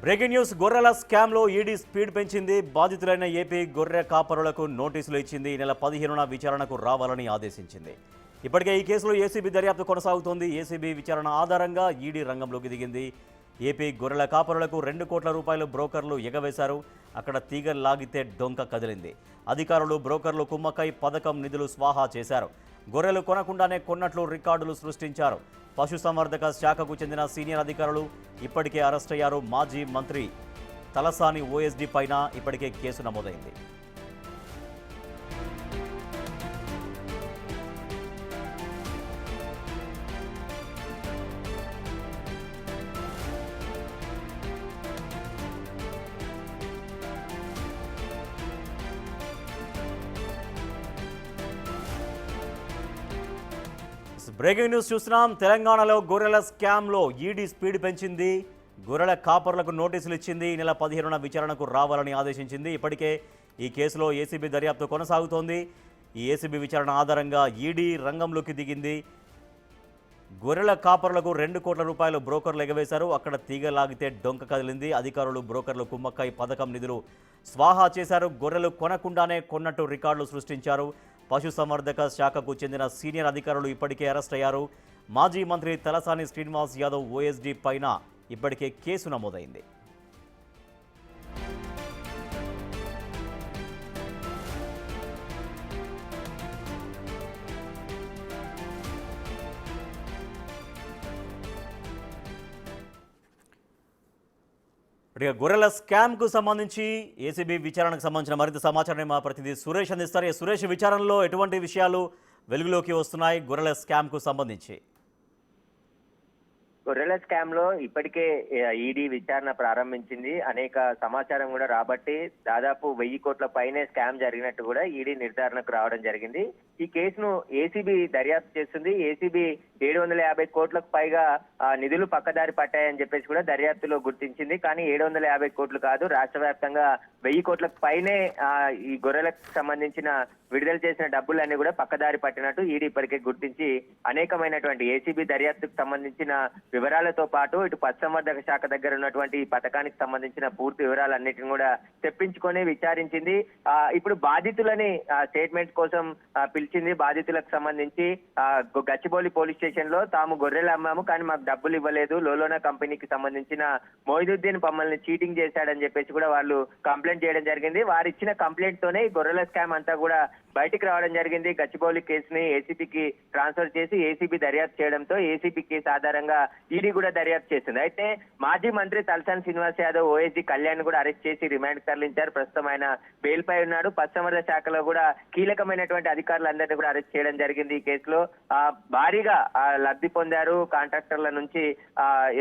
Breaking news గొర్రెల స్కామ్లో ED speed పెంచింది. బాధితులైన ఏపీ గొర్రె కాపరులకు నోటీసులు ఇచ్చింది. ఈ నెల 15న విచారణకు రావాలని ఆదేశించింది. ఇప్పటికే ఈ కేసులో ఏసీబీ దర్యాప్తు కొనసాగుతోంది. ఏసీబీ విచారణ ఆధారంగా ఈడీ రంగంలోకి దిగింది. ఏపీ గొర్రెల కాపరులకు 2 కోట్ల రూపాయలు బ్రోకర్లు ఎగవేశారు. అక్కడ తీగ లాగితే డొంక కదిలింది. అధికారులు బ్రోకర్లు కుమ్మక్కై పథకం నిధులు స్వాహా చేశారు. గొర్రెలు కొనకుండానే కొన్నట్లు రికార్డులు సృష్టించారు. పశుసంవర్ధక శాఖకు చెందిన సీనియర్ అధికారులు ఇప్పటికే అరెస్ట్ అయ్యారు. మాజీ మంత్రి తలసాని ఓఎస్డీ పైన ఇప్పటికే కేసు నమోదైంది. బ్రేకింగ్ న్యూస్ చూస్తున్నాం. తెలంగాణలో గొర్రెల స్కామ్లో ఈడీ స్పీడ్ పెంచింది. గొర్రెల కాపర్లకు నోటీసులు ఇచ్చింది. ఈ నెల 15న విచారణకు రావాలని ఆదేశించింది. ఇప్పటికే ఈ కేసులో ఏసీబీ దర్యాప్తు కొనసాగుతోంది. ఈ ఏసీబీ విచారణ ఆధారంగా ఈడీ రంగంలోకి దిగింది. గొర్రెల కాపర్లకు 2 కోట్ల రూపాయలు బ్రోకర్లు ఎగవేశారు. అక్కడ తీగ లాగితే డొంక కదిలింది. అధికారులు బ్రోకర్లు కుమ్మక్కై పథకం నిధులు స్వాహా చేశారు. గొర్రెలు కొనకుండానే కొన్నట్టు రికార్డులు సృష్టించారు. పశుసంవర్ధక శాఖకు చెందిన సీనియర్ అధికారులు ఇప్పటికే అరెస్ట్ అయ్యారు. మాజీ మంత్రి తలసాని శ్రీనివాస్ యాదవ్ ఓఎస్డీ పైన ఇప్పటికే కేసు నమోదైంది. గొర్రెల స్కామ్కు సంబంధించి ఏసీబీ విచారణకు సంబంధించిన మరింత సమాచారాన్ని మా ప్రతినిధి సురేష్ అందిస్తారు. సురేష్, విచారణలో ఎటువంటి విషయాలు వెలుగులోకి వస్తున్నాయి గొర్రెల స్కామ్కు సంబంధించి? గొర్రెల స్కామ్ లో ఇప్పటికే ఈడీ విచారణ ప్రారంభించింది. అనేక సమాచారం కూడా రాబట్టి దాదాపు 1000 కోట్ల పైనే స్కామ్ జరిగినట్టు కూడా ఈడీ నిర్ధారణకు రావడం జరిగింది. ఈ కేసును ఏసీబీ దర్యాప్తు చేస్తుంది. ఏసీబీ 750 కోట్లకు పైగా నిధులు పక్కదారి పట్టాయని చెప్పేసి కూడా దర్యాప్తులో గుర్తించింది. కానీ 750 కోట్లు కాదు, రాష్ట్ర వ్యాప్తంగా 1000 కోట్లకు పైనే ఈ గొర్రెలకు సంబంధించిన విడుదల చేసిన డబ్బులన్నీ కూడా పక్కదారి పట్టినట్టు ఈడీ ఇప్పటికే గుర్తించి అనేకమైనటువంటి ఏసీబీ దర్యాప్తుకు సంబంధించిన వివరాలతో పాటు ఇటు పశుసంవర్ధక శాఖ దగ్గర ఉన్నటువంటి ఈ పథకానికి సంబంధించిన పూర్తి వివరాలన్నిటిని కూడా తెప్పించుకొని విచారించింది. ఇప్పుడు బాధితులని స్టేట్మెంట్ కోసం పిలిచింది. బాధితులకు సంబంధించి గచ్చిబౌలి పోలీస్ స్టేషన్ లో తాము గొర్రెలు అమ్మాము కానీ మాకు డబ్బులు ఇవ్వలేదు, లోలోనా కంపెనీకి సంబంధించిన మొయిదుద్దీన్ మమ్మల్ని చీటింగ్ చేశాడని చెప్పేసి కూడా వాళ్ళు కంప్లైంట్ చేయడం జరిగింది. వారు ఇచ్చిన కంప్లైంట్ తోనే ఈ గొర్రెల స్కామ్ అంతా కూడా బయటికి రావడం జరిగింది. గచ్చిబౌలి కేసుని ఏసీబీకి ట్రాన్స్ఫర్ చేసి ఏసీబీ దర్యాప్తు చేయడంతో ఏసీబీ కేసు ఆధారంగా ఈడీ కూడా దర్యాప్తు చేసింది. అయితే మాజీ మంత్రి తలసాని శ్రీనివాస్ యాదవ్ ఓఎస్డీ కళ్యాణ్ కూడా అరెస్ట్ చేసి రిమాండ్ తరలించారు. ప్రస్తుతం ఆయన బెయిల్ పై ఉన్నాడు. పశుసంవర్ధక శాఖలో కూడా కీలకమైనటువంటి అధికారులందరినీ కూడా అరెస్ట్ చేయడం జరిగింది. ఈ కేసులో భారీగా లబ్ధి పొందారు కాంట్రాక్టర్ల నుంచి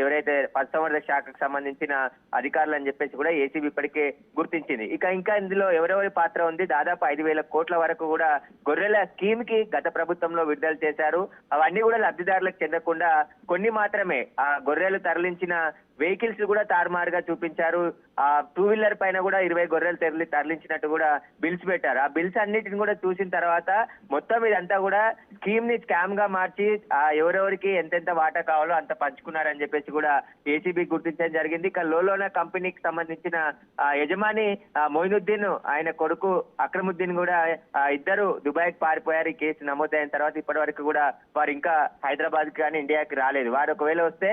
ఎవరైతే పశుసంవర్ధక శాఖకు సంబంధించిన అధికారులు అని చెప్పేసి కూడా ఏసీబీ ఇప్పటికే గుర్తించింది. ఇంకా ఇందులో ఎవరెవరి పాత్ర ఉంది? దాదాపు 5,000 కోట్ల వరకు కూడా గొర్రెల స్కీమ్ కి గత ప్రభుత్వంలో విడుదల చేశారు. అవన్నీ కూడా లబ్ధిదారులకు చెందకుండా కొన్ని మాత్రమే ఆ గొర్రెలు తరలించిన వెహికల్స్ కూడా తారుమారుగా చూపించారు. ఆ 2 వీలర్ పైన కూడా 20 గొర్రెలు తరలించినట్టు కూడా బిల్స్ పెట్టారు. ఆ బిల్స్ అన్నిటిని కూడా చూసిన తర్వాత మొత్తం ఇదంతా కూడా స్కీమ్ ని స్కామ్ గా మార్చి ఎవరెవరికి ఎంతెంత వాటా కావాలో అంత పంచుకున్నారని చెప్పేసి కూడా ఏసీబీ గుర్తించడం జరిగింది. ఇక లోలోనా కంపెనీకి సంబంధించిన యజమాని మొయినుద్దీన్, ఆయన కొడుకు అక్రముద్దీన్ కూడా ఇద్దరు దుబాయ్ కి పారిపోయారు. ఈ కేసు నమోదైన తర్వాత ఇప్పటి వరకు కూడా వారు ఇంకా హైదరాబాద్ కి కానీ ఇండియాకి రాలేదు. వారు ఒకవేళ వస్తే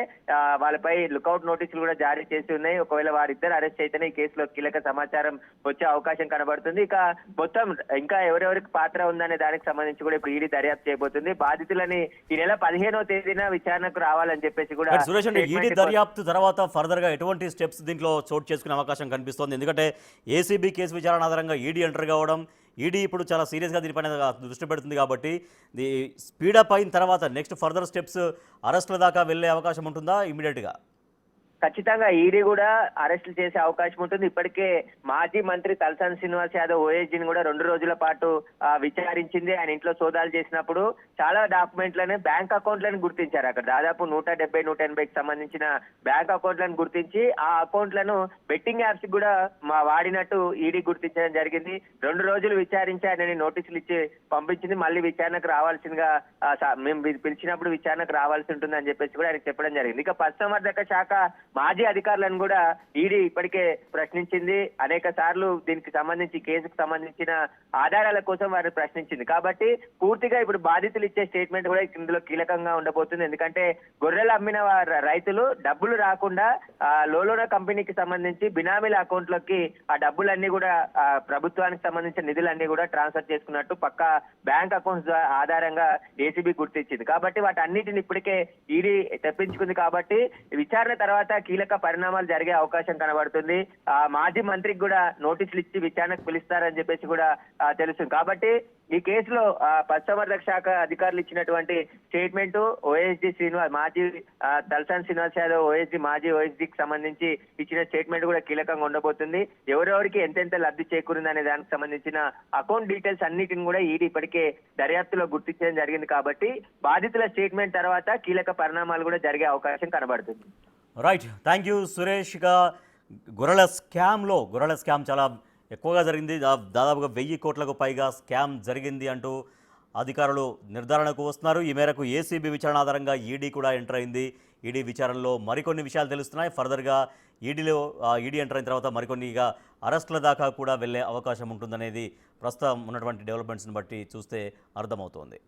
వాళ్ళపై లుకౌట్ నోటీసులు కూడా జారీ చేసి ఉన్నాయి. ఒకవేళ వారిద్దరు అరెస్ట్ అయితేనే ఈ కేసులో కీలక సమాచారం వచ్చే అవకాశం కనబడుతుంది. ఇక మొత్తం ఇంకా ఎవరెవరికి పాత్ర ఉందనే దానికి సంబంధించి కూడా ఇప్పుడు ఈడీ దర్యాప్తు చేయబోతుంది. బాధితులని ఈ నెల 15వ తేదీన విచారణకు రావాలని చెప్పేసి కూడా సురేష్, ఈడీ దర్యాప్తు తర్వాత ఫర్దర్ గా ఎటువంటి స్టెప్స్ దీంట్లో చోటు చేసుకునే అవకాశం కనిపిస్తోంది? ఎందుకంటే ఏసీబీ కేసు విచారణ ఆధారంగా ఈడీ ఎంటర్ కావడం, ఈడీ ఇప్పుడు చాలా సీరియస్గా దీనిపైన దృష్టి పెడుతుంది కాబట్టి స్పీడప్ అయిన తర్వాత నెక్స్ట్ ఫర్దర్ స్టెప్స్ అరెస్టుల దాకా వెళ్ళే అవకాశం ఉంటుందా ఇమీడియట్గా? ఖచ్చితంగా ఈడీ కూడా అరెస్టులు చేసే అవకాశం ఉంటుంది. ఇప్పటికే మాజీ మంత్రి తలసాని శ్రీనివాస్ యాదవ్ ఓఎస్డీని కూడా 2 రోజుల పాటు విచారించింది. ఆయన ఇంట్లో సోదాలు చేసినప్పుడు చాలా డాక్యుమెంట్లను, బ్యాంక్ అకౌంట్లను గుర్తించారు. అక్కడ దాదాపు 170-180కి సంబంధించిన బ్యాంక్ అకౌంట్లను గుర్తించి ఆ అకౌంట్లను బెట్టింగ్ యాప్స్ కూడా వాడినట్టు ఈడీ గుర్తించడం జరిగింది. 2 రోజులు విచారించి ఆయనని నోటీసులు ఇచ్చి పంపించింది. మళ్ళీ విచారణకు రావాల్సిందిగా మేము పిలిచినప్పుడు విచారణకు రావాల్సి ఉంటుందని చెప్పేసి కూడా ఆయన చెప్పడం జరిగింది. ఇక పశుసంవర్ధక శాఖ మాజీ అధికారులను కూడా ఈడీ ఇప్పటికే ప్రశ్నించింది. అనేక సార్లు దీనికి సంబంధించి కేసుకు సంబంధించిన ఆధారాల కోసం వారు ప్రశ్నించింది. కాబట్టి పూర్తిగా ఇప్పుడు బాధితులు ఇచ్చే స్టేట్మెంట్ కూడా ఇందులో కీలకంగా ఉండబోతుంది. ఎందుకంటే గొర్రెలు అమ్మిన రైతులు డబ్బులు రాకుండా లోలోన కంపెనీకి సంబంధించి బినామీల అకౌంట్ లోకి ఆ డబ్బులన్నీ కూడా ప్రభుత్వానికి సంబంధించిన నిధులన్నీ కూడా ట్రాన్స్ఫర్ చేసుకున్నట్టు పక్క బ్యాంక్ అకౌంట్స్ ఆధారంగా ఏసీబీ గుర్తించింది. కాబట్టి వాటన్నిటిని ఇప్పటికే ఈడీ తెప్పించుకుంది. కాబట్టి విచారణ తర్వాత కీలక పరిణామాలు జరిగే అవకాశం కనబడుతుంది. మాజీ మంత్రికి కూడా నోటీసులు ఇచ్చి విచారణకు పిలుస్తారని చెప్పేసి కూడా తెలుస్తుంది. కాబట్టి ఈ కేసులో పశుసంవర్ధక శాఖ అధికారులు ఇచ్చినటువంటి స్టేట్మెంట్ ఓఎస్డీ శ్రీనివాస్ మాజీ తలసాని శ్రీనివాస్ యాదవ్ మాజీ ఓఎస్డీకి సంబంధించి ఇచ్చిన స్టేట్మెంట్ కూడా కీలకంగా ఉండబోతుంది. ఎవరెవరికి ఎంతెంత లబ్ధి చేకూరింది అనే దానికి సంబంధించిన అకౌంట్ డీటెయిల్స్ అన్నిటిని కూడా ఈడీ ఇప్పటికే దర్యాప్తులో గుర్తించడం జరిగింది. కాబట్టి బాధితుల స్టేట్మెంట్ తర్వాత కీలక పరిణామాలు కూడా జరిగే అవకాశం కనబడుతుంది. Right, thank you Suresh. ఇక గొర్రెల స్కామ్ చాలా ఎక్కువగా జరిగింది. దాదాపుగా 1000 కోట్లకు పైగా స్కామ్ జరిగింది అంటూ అధికారులు నిర్ధారణకు వస్తున్నారు. ఈ మేరకు ఏసీబీ విచారణ ఆధారంగా ఈడీ కూడా ఎంటర్ అయింది. ఈడీ విచారణలో మరికొన్ని విషయాలు తెలుస్తున్నాయి. ఫర్దర్గా ఈడీ ఎంటర్ అయిన తర్వాత మరికొన్ని అరెస్టుల దాకా కూడా వెళ్ళే అవకాశం ఉంటుందనేది ప్రస్తుతం ఉన్నటువంటి డెవలప్మెంట్స్ని బట్టి చూస్తే అర్థమవుతోంది.